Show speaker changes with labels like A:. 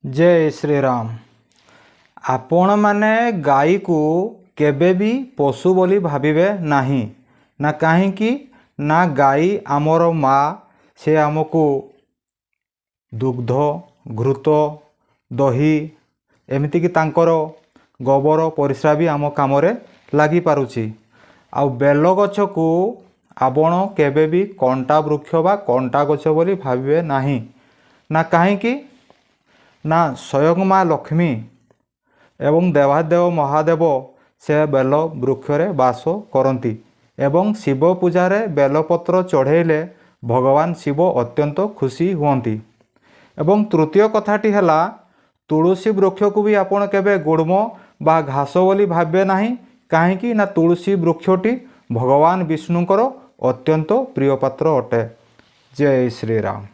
A: जय श्री राम। आपण माने गाई को केबे भी पशु बोली भाविबे नहीं ना कहीं ना गाई आमर माँ से आमको दुग्ध घृत दही एमती कि तांकर गोबर परिस्रा भी आम काम लगी पारुछि। आउ बेल गछ को आपण केबे भी कंटा वृक्ष बा कंटा गछ बोली भाविबे नहीं ना कहीं ना स्वयं माँ लक्ष्मी एवं देवादेव महादेव से बेल वृक्षरे बास करती एवं शिव पूजारे बेलपत्र चढ़ेले भगवान शिव अत्यंत खुशी हुअन्ति। एवं तृतीय कथाटी है तुलसी वृक्ष को भी आपण केबे गुड़म बा घास बोली भावे नहीं कहीं ना तुलसी वृक्षटी भगवान विष्णुंकर अत्यंत प्रिय पात्र अटे। जय श्री राम।